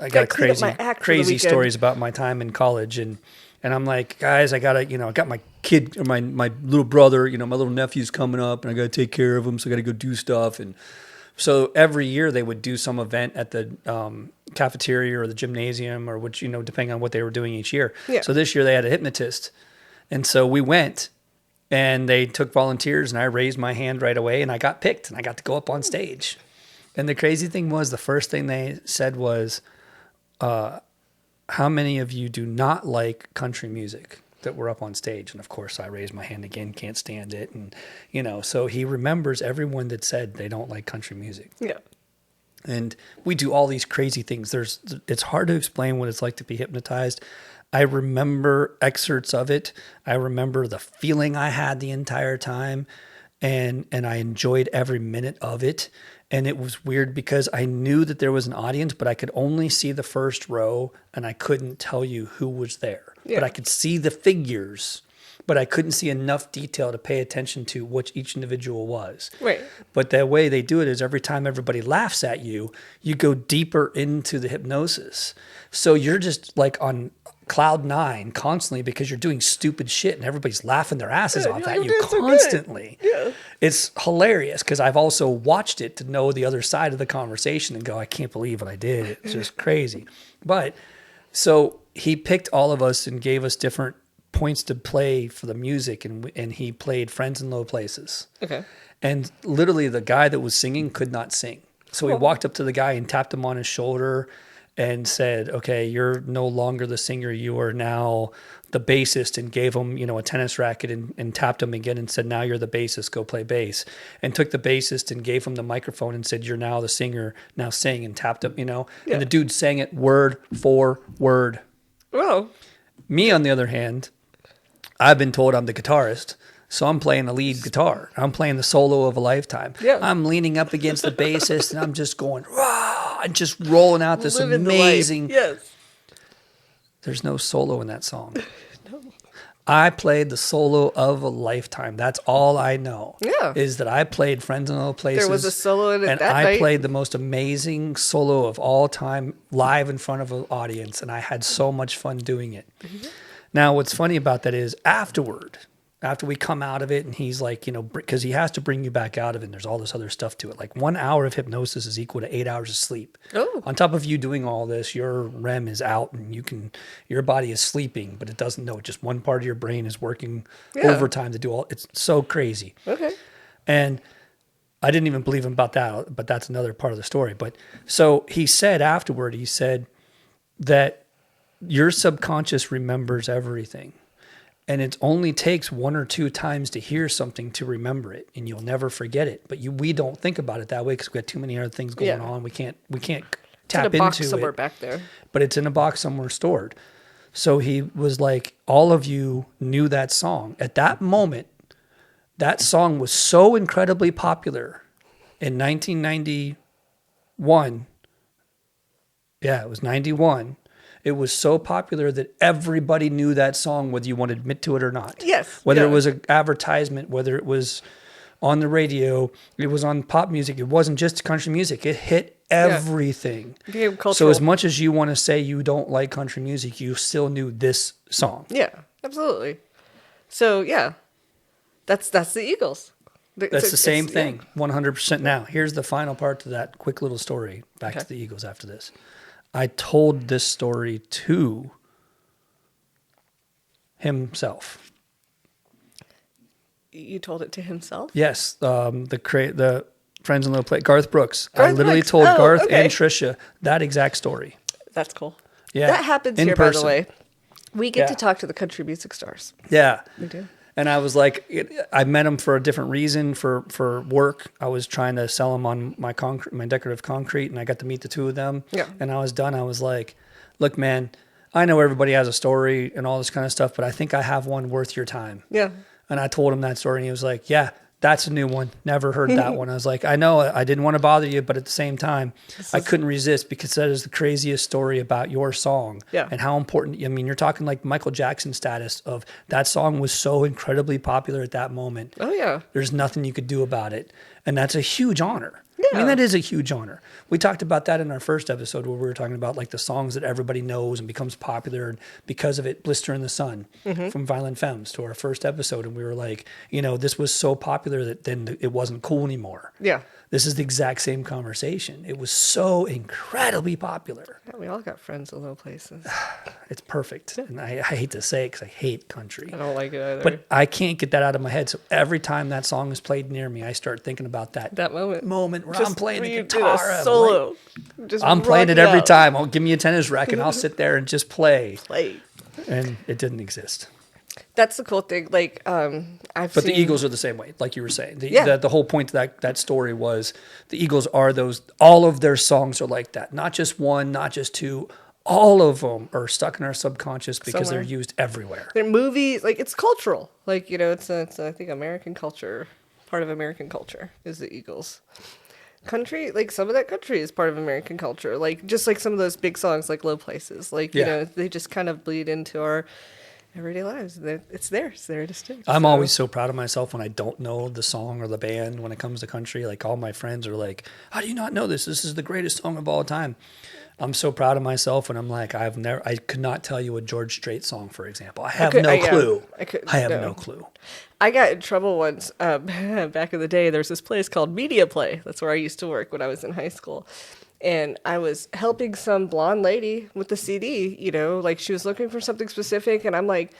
I got crazy stories about my time in college. And I'm like, guys, I got my kid, or my little brother, my little nephew's coming up, and I got to take care of him, so I got to go do stuff. And so every year they would do some event at the cafeteria or the gymnasium, or which, depending on what they were doing each year. Yeah. So this year they had a hypnotist. And so we went, and they took volunteers, and I raised my hand right away, and I got picked, and I got to go up on stage. And the crazy thing was, the first thing they said was, how many of you do not like country music that were up on stage? And of course I raised my hand again, can't stand it. And, so he remembers everyone that said they don't like country music. Yeah. And we do all these crazy things. It's hard to explain what it's like to be hypnotized. I remember excerpts of it. I remember the feeling I had the entire time, and I enjoyed every minute of it. And it was weird because I knew that there was an audience, but I could only see the first row, and I couldn't tell you who was there. Yeah. But I could see the figures, but I couldn't see enough detail to pay attention to what each individual was. Right. But the way they do it is every time everybody laughs at you, you go deeper into the hypnosis. So you're just like cloud nine constantly because you're doing stupid shit and everybody's laughing their asses off at you so constantly. Yeah. It's hilarious because I've also watched it to know the other side of the conversation and go, I can't believe what I did. It's just crazy. But so he picked all of us and gave us different points to play for the music, and he played Friends in Low Places. Okay. And literally the guy that was singing could not sing. So he walked up to the guy and tapped him on his shoulder and said, okay, you're no longer the singer. You are now the bassist, and gave him, a tennis racket and tapped him again and said, now you're the bassist, go play bass. And took the bassist and gave him the microphone and said, you're now the singer, now sing, and tapped him, Yeah. And the dude sang it word for word. Wow. Me, on the other hand, I've been told I'm the guitarist. So I'm playing the lead guitar. I'm playing the solo of a lifetime. Yeah. I'm leaning up against the bassist and I'm just going, rah, and just rolling out this Living the life. amazing. Yes. There's no solo in that song. No. I played the solo of a lifetime. That's all I know. Yeah. Is that I played Friends in Low Places. There was a solo in it and that I night. played the most amazing solo of all time live in front of an audience, and I had so much fun doing it. Mm-hmm. Now, what's funny about that is after we come out of it, and he's like, because he has to bring you back out of it, and there's all this other stuff to it. Like 1 hour of hypnosis is equal to 8 hours of sleep. Oh. On top of you doing all this, your REM is out, and your body is sleeping, but it doesn't know. Just one part of your brain is working overtime to do all. It's so crazy. Okay. And I didn't even believe him about that, but that's another part of the story. But so he said afterward, he said that your subconscious remembers everything. And it only takes 1 or 2 times to hear something to remember it, and you'll never forget it. But we don't think about it that way because we got too many other things going on. We can't tap it's in a box into somewhere it. back there. But it's in a box somewhere stored. So he was like, all of you knew that song. At that moment, that song was so incredibly popular in 1991. Yeah, it was 91. It was so popular that everybody knew that song, whether you want to admit to it or not. Yes. Whether it was an advertisement, whether it was on the radio, it was on pop music. It wasn't just country music. It hit everything. It became cultural. So as much as you want to say you don't like country music, you still knew this song. Yeah, absolutely. So yeah, that's the Eagles. That's the same thing, 100%. Now, here's the final part to that quick little story. Back to the Eagles after this. I told this story to himself. You told it to himself? Yes, the Friends in Low Place, Garth Brooks. I Garth literally Brooks. told Oh, Garth okay. and Trisha that exact story. That's cool. Yeah, That happens in here, person. by the way. We get to Yeah. talk to the country music stars. Yeah, We do. and I was like, I met him for a different reason, for work. I was trying to sell him on my decorative concrete, and I got to meet the two of them. Yeah. And I was done. I was like, look, man, I know everybody has a story and all this kind of stuff, but I think I have one worth your time. Yeah. And I told him that story, and he was like, yeah, that's a new one. Never heard that one. I was like, I know, I didn't want to bother you, but at the same time, I couldn't resist because that is the craziest story about your song and how important. I mean, you're talking like Michael Jackson status of that song was so incredibly popular at that moment. Oh, yeah. There's nothing you could do about it. And that's a huge honor. I Yeah. mean, that is a huge honor. We talked about that in our first episode where we were talking about like the songs that everybody knows and becomes popular. And because of it, Blister in the Sun from Violent Femmes to our first episode. And we were like, this was so popular that then it wasn't cool anymore. Yeah. This is the exact same conversation. It was so incredibly popular. Yeah, we all got friends in low places. It's perfect. And I hate to say it because I hate country. I don't like it either. But I can't get that out of my head. So every time that song is played near me, I start thinking about that moment where I'm playing the where you did guitar. a solo. Just I'm playing it rock every out. time. I'll give me a tennis racket and I'll sit there and just play. Play. And it didn't exist. That's the cool thing. Like, I've But seen... the Eagles are the same way, like you were saying. Yeah. The whole point to that story was the Eagles are all of their songs are like that. Not just one, not just two. All of them are stuck in our subconscious because Somewhere. they're used everywhere. They're movies, like it's cultural. Like, it's I think American culture, part of American culture is the Eagles. Country, like some of that country is part of American culture. Like just like some of those big songs like Low Places. Like, Yeah. they just kind of bleed into everyday lives. It's there. It's there to stay. I'm So- always so proud of myself when I don't know the song or the band when it comes to country. Like all my friends are like, "How do you not know this? This is the greatest song of all time." I'm so proud of myself when I'm like, I could not tell you a George Strait song, for example. I have no clue. I have no clue. I got in trouble once back in the day. There's this place called Media Play. That's where I used to work when I was in high school. And I was helping some blonde lady with the CD, like she was looking for something specific. And I'm like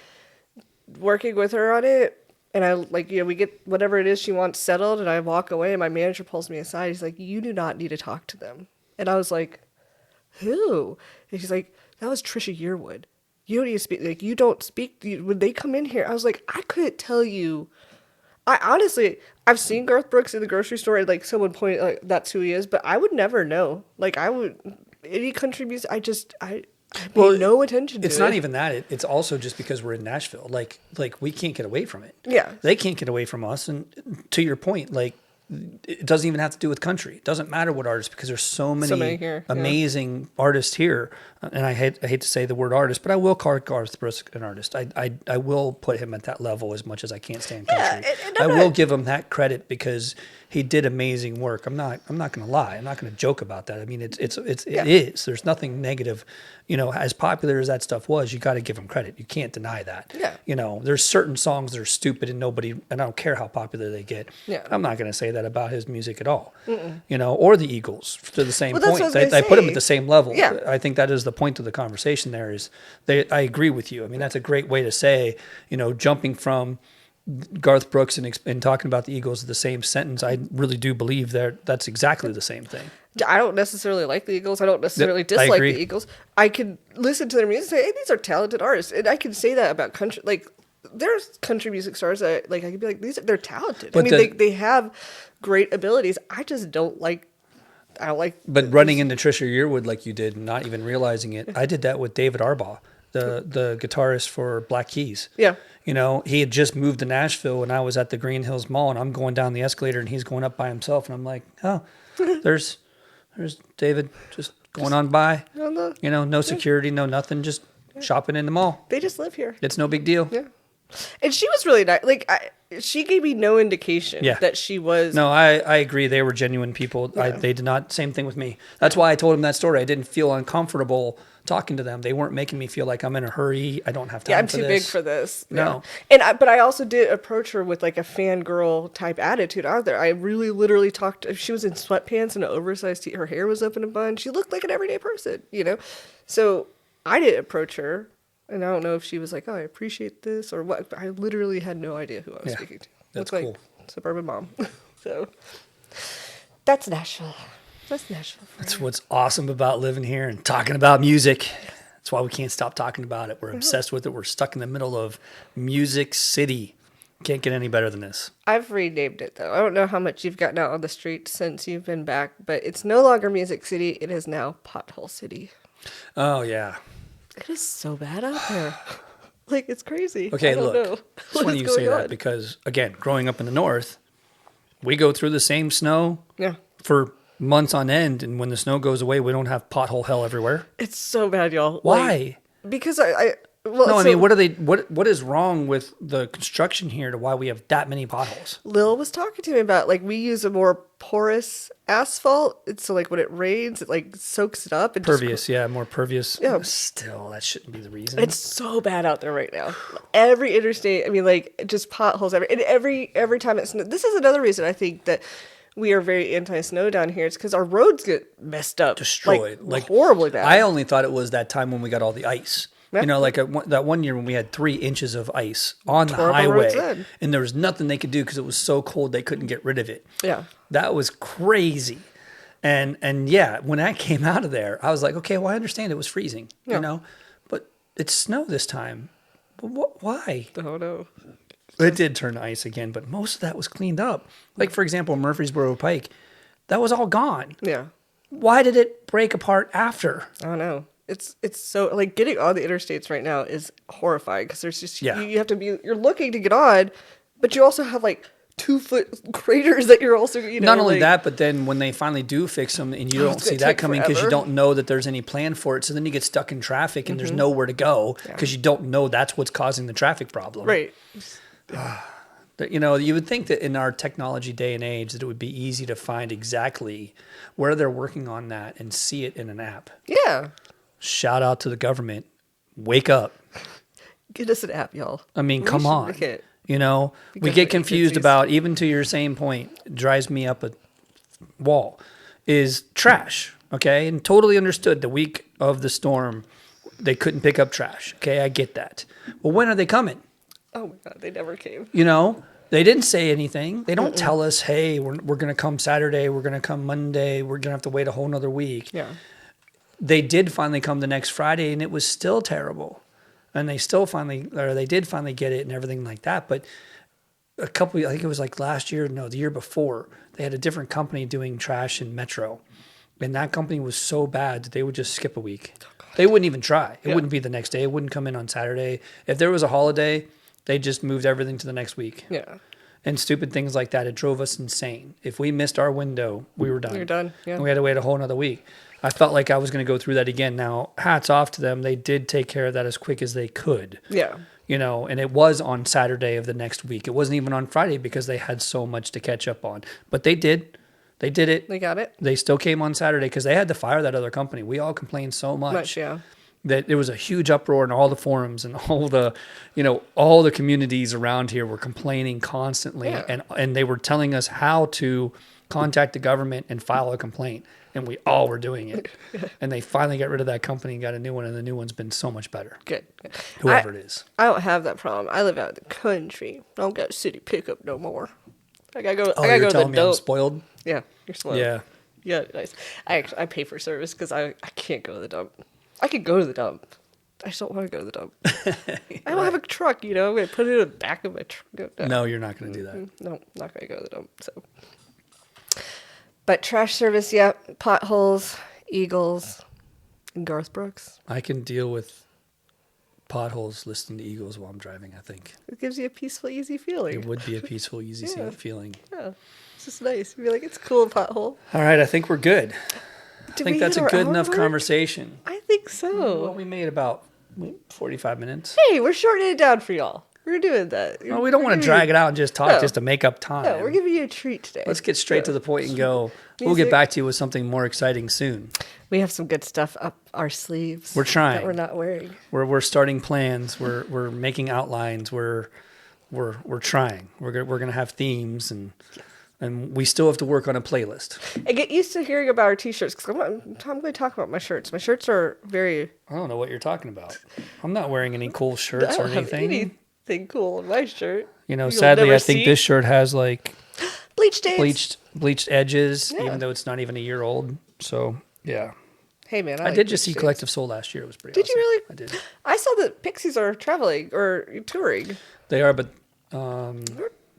working with her on it. And I we get whatever it is she wants settled. And I walk away and my manager pulls me aside. He's like, "You do not need to talk to them." And I was like, "Who?" And she's like, "That was Trisha Yearwood. You don't need to speak. Like, you don't speak. When they come in here," I was like, "I couldn't tell you." I honestly, I've seen Garth Brooks in the grocery store, and like someone pointed, like that's who he is, but I would never know. Like I would, any country music, I paid no attention to it. It's not even that. It's also just because we're in Nashville. Like we can't get away from it. Yeah. They can't get away from us. And to your point, like it doesn't even have to do with country. It doesn't matter what artist, because there's so many here, amazing artists here. And I hate to say the word artist, but I will call Garth Brooks an artist. I will put him at that level as much as I can't stand country. and I will give him that credit because he did amazing work. I'm not going to lie. I'm not going to joke about that. I mean, it is. There's nothing negative. As popular as that stuff was, you got to give him credit. You can't deny that. Yeah. There's certain songs that are stupid and I don't care how popular they get. Yeah. I'm not going to say that about his music at all. Or the Eagles to the same Well, that's point. what I was I gonna put them say. at the same level. Yeah. I think that is the point of the conversation there is I agree with you. I mean, that's a great way to say, jumping from Garth Brooks and talking about the Eagles in the same sentence. I really do believe that's exactly the same thing. I don't necessarily like the Eagles. I don't necessarily dislike the Eagles. I can listen to their music and say, "Hey, these are talented artists," and I can say that about country. Like, there's country music stars that I can be like, they're talented. But they have great abilities. I just don't like. I don't like. But running into Trisha Yearwood like you did, and not even realizing it, I did that with David Arbaugh, the guitarist for Black Keys. Yeah. He had just moved to Nashville, and I was at the Green Hills Mall, and I'm going down the escalator, and he's going up by himself, and I'm like, "Oh, there's David just going on by. No security, no nothing, just shopping in the mall. They just live here. It's no big deal." Yeah. And she was really nice. Like, she gave me no indication that she was. No, I agree. They were genuine people. Yeah. They did not. Same thing with me. That's why I told him that story. I didn't feel uncomfortable talking to them. They weren't making me feel like I'm in a hurry. I don't have time. Yeah, I'm for too this. big for this. No. Yeah. But I also did approach her with like a fangirl type attitude out there. I really literally talked. She was in sweatpants and an oversized tee. Her hair was up in a bun. She looked like an everyday person, So I did approach her. And I don't know if she was like, "Oh, I appreciate this," or what. But I literally had no idea who I was speaking to. That's cool. Like suburban mom. So that's Nashville. That's Nashville. That's what's awesome about living here and talking about music. That's why we can't stop talking about it. We're obsessed with it. We're stuck in the middle of Music City. Can't get any better than this. I've renamed it, though. I don't know how much you've gotten out on the street since you've been back, but it's no longer Music City. It is now Pothole City. Oh, yeah. It is so bad out there. Like, it's crazy. Okay, I don't look. know. It's funny you say that because, again, growing up in the North, we go through the same snow for months on end. And when the snow goes away, we don't have pothole hell everywhere. It's so bad, y'all. Why? Because I mean, what is wrong with the construction here to why we have that many potholes? Lil was talking to me about, like, we use a more porous asphalt. It's so, like, when it rains, it, like, soaks it up. And Pervious, more pervious. Yeah. Still, that shouldn't be the reason. It's so bad out there right now. Every interstate, I mean, like, just potholes. And every time it snows. This is another reason I think that we are very anti-snow down here. It's because our roads get messed up. Destroyed. Like horribly bad. I only thought it was that time when we got all the ice. Yeah. Like that one year when we had 3 inches of ice on the highway, and there was nothing they could do because it was so cold they couldn't get rid of it. Yeah, that was crazy. And yeah, when I came out of there, I was like, okay, well, I understand it was freezing, but it's snow this time. But why? Oh no, it did turn to ice again, but most of that was cleaned up. Like for example, Murfreesboro Pike, that was all gone. Yeah. Why did it break apart after? I don't know. It's so, like, getting on the interstates right now is horrifying because there's just you have to be, you're looking to get on, but you also have like 2-foot craters that you're also, Not only that, but then when they finally do fix them and you don't see that coming because you don't know that there's any plan for it. So then you get stuck in traffic and there's nowhere to go because you don't know that's what's causing the traffic problem. Right. You would think that in our technology day and age that it would be easy to find exactly where they're working on that and see it in an app. Yeah. Shout out to the government. Wake up. Get us an app, y'all. I mean, come on. We Because get confused about, even to your same point, drives me up a wall, is trash, okay? And totally understood the week of the storm, they couldn't pick up trash, okay? I get that. Well, when are they coming? Oh, my God, they never came. They didn't say anything. They don't tell us, hey, we're going to come Saturday, we're going to come Monday, we're going to have to wait a whole nother week. Yeah. They did finally come the next Friday, and it was still terrible. And they did finally get it and everything like that. But I think it was like the year before, they had a different company doing trash in Metro. And that company was so bad that they would just skip a week. They wouldn't even try. It wouldn't be the next day. It wouldn't come in on Saturday. If there was a holiday, they just moved everything to the next week. Yeah. And stupid things like that. It drove us insane. If we missed our window, we were done. You're done, yeah. And we had to wait a whole nother week. I felt like I was going to go through that again. Now, hats off to them. They did take care of that as quick as they could. Yeah. And it was on Saturday of the next week. It wasn't even on Friday because they had so much to catch up on. But they did. They did it. They got it. They still came on Saturday because they had to fire that other company. We all complained so much. That there was a huge uproar in all the forums and all the communities around here were complaining constantly. Yeah. And they were telling us how to contact the government and file a complaint. And we all were doing it. And they finally got rid of that company and got a new one. And the new one's been so much better. Good. Whoever it is. I don't have that problem. I live out in the country. I don't got city pickup no more. I gotta go. I gotta you're go to telling the me I'm dump. spoiled? Yeah, you're spoiled. Yeah. Yeah, nice. I pay for service because I can't go to the dump. I could go to the dump. I just don't want to go to the dump. I don't have a truck, I'm going to put it in the back of my truck. No, you're not going to do that. No, not going to go to the dump. So, but trash service, yeah, potholes, Eagles, and Garth Brooks. I can deal with potholes listening to Eagles while I'm driving, I think. It gives you a peaceful, easy feeling. It would be a peaceful, easy feeling. Yeah, it's just nice. You'd be like, it's cool, pothole. All right, I think we're good. I think that's a good enough mark? Conversation. I think so. Well, we made about 45 minutes. Hey, we're shortening it down for y'all. We're doing that. Well, we don't want to drag it out and just talk just to make up time. No, we're giving you a treat today. Let's get straight to the point and go. We'll get back to you with something more exciting soon. We have some good stuff up our sleeves. We're trying. That we're not wearing. We're starting plans. We're making outlines. We're trying. We're gonna have themes and we still have to work on a playlist. And get used to hearing about our t-shirts because I'm going to talk about my shirts. My shirts are very. I don't know what you're talking about. I'm not wearing any cool shirts or anything. Anything cool in my shirt. Sadly, I think this shirt has like bleached edges, even though it's not even a year old. So yeah. Hey man, I did just see Collective Soul last year. It was pretty. Did awesome. you really? I did. I saw that Pixies are traveling or touring. They are, but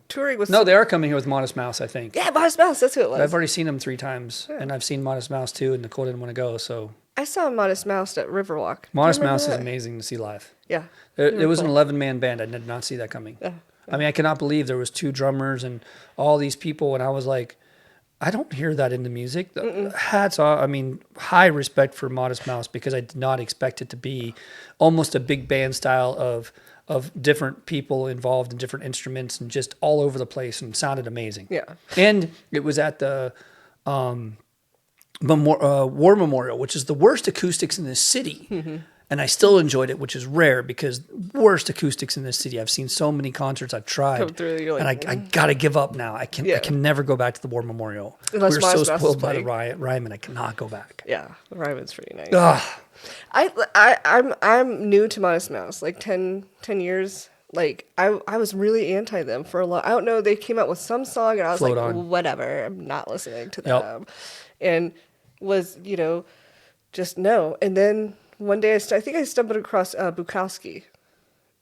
touring with. No, they are coming here with Modest Mouse, I think. Yeah, Modest Mouse. That's who it was. I've already seen them 3 times, and I've seen Modest Mouse too, and Nicole didn't want to go, so. I saw Modest Mouse at Riverwalk. Modest Mouse is amazing to see live. Yeah. It was an 11-man band. I did not see that coming. Yeah. I mean, I cannot believe there was 2 drummers and all these people, and I was like, I don't hear that in the music. Hats off. I mean, high respect for Modest Mouse because I did not expect it to be almost a big band style of different people involved in different instruments and just all over the place and sounded amazing. Yeah. And it was at the War Memorial, which is the worst acoustics in this city. Mm-hmm. And I still enjoyed it, which is rare because worst acoustics in this city. I've seen so many concerts I've tried, come through, you're like, and I gotta give up now. I can never go back to the War Memorial. Unless we were so spoiled by the Ryman, I cannot go back. Yeah, the Ryman's pretty nice. Ugh. I'm new to Modest Mouse, like 10 years. Like I was really anti them for a long. I don't know. They came out with some song, and I was Float like, on. whatever. I'm not listening to them, and was just no. And then one day I think I stumbled across Bukowski,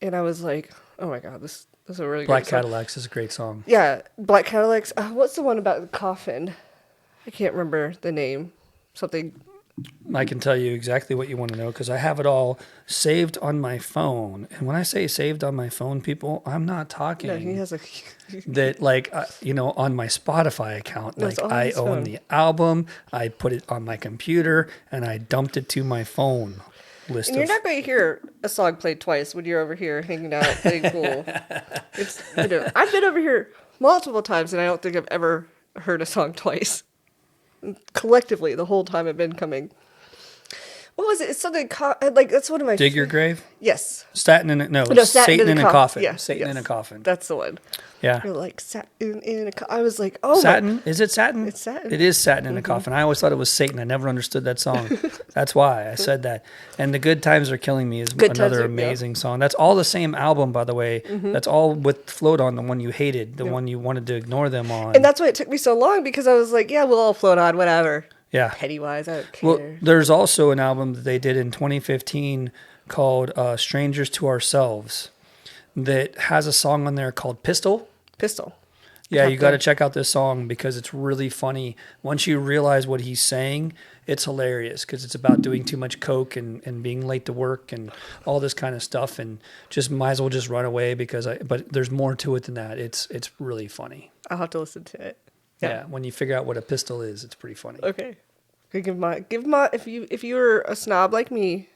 and I was like, oh my god, this is a really Black great song. Cadillacs is a great song. Yeah, Black Cadillacs. What's the one about the coffin? I can't remember the name. Something. I can tell you exactly what you want to know because I have it all saved on my phone. And when I say saved on my phone, people, I'm not talking No, he has a. that like on my Spotify account. No, it's Like on I his own phone. the album, I put it on my computer, and I dumped it to my phone list And you're of. not going to hear a song played twice when you're over here hanging out, playing pool. It's I've been over here multiple times, and I don't think I've ever heard a song twice. Collectively, the whole time I've been coming. What was it? It's something like that's one of my. Dig your grave? Yes. Satin in a no, No, Satan in a coffin. Yeah, Satan in a yes. coffin. That's the one. Yeah. You're like satin in a coffin. I was like, oh Satin? my. Is it satin? It's satin. It is satin in a coffin. I always thought it was Satan. I never understood that song. That's why I said that. And The Good Times Are Killing Me is Good Times another Are- amazing song. That's all the same album, by the way. That's all with Float on, the one you hated, the one you wanted to ignore them on. And that's why it took me so long because I was like, yeah, we'll all float on, whatever. yeah. Pennywise, I don't care. Well, there's also an album that they did in 2015 called Strangers to Ourselves that has a song on there called Pistol. Pistol. Yeah, you Have got to- to check out this song because it's really funny. Once you realize what he's saying, it's hilarious because it's about doing too much coke and being late to work and all this kind of stuff, and just might as well just run away but there's more to it than that. It's really funny. I'll have to listen to it. Yeah, when you figure out what a pistol is, it's pretty funny. Okay. Give my if you were a snob like me,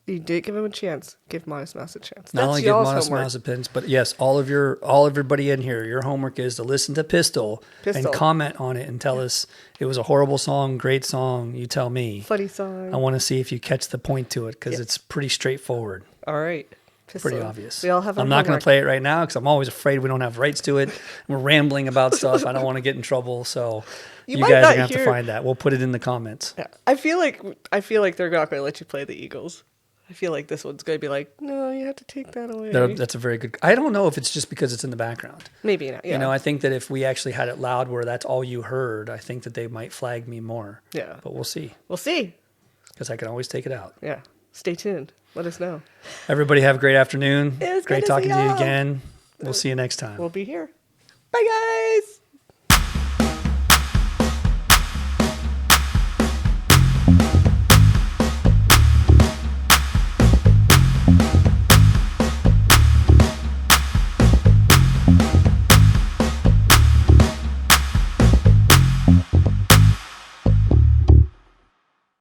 you did give him a chance. Give Modest Mouse a chance. Not only give Modest Mouse a pins, but yes, everybody in here, your homework is to listen to Pistol and comment on it and tell us it was a horrible song, great song. You tell me. Funny song. I want to see if you catch the point to it because it's pretty straightforward. All right. Pistol. Pretty obvious. We all have. I'm not going to play it right now because I'm always afraid we don't have rights to it. We're rambling about stuff. I don't want to get in trouble. So you might guys are not going to have to hear- find that. We'll put it in the comments. Yeah. I feel like they're not going to let you play the Eagles. I feel like this one's going to be like, no, you have to take that away. That's a very good. I don't know if it's just because it's in the background. Maybe not. Yeah. You know, I think that if we actually had it loud where that's all you heard, I think that they might flag me more. Yeah. But we'll see We'll see. because I can always take it out. Yeah. Stay tuned. Let us know. Everybody have a great afternoon. It was good Great to talking see to you y'all. again. We'll see you next time. We'll be here. Bye, guys.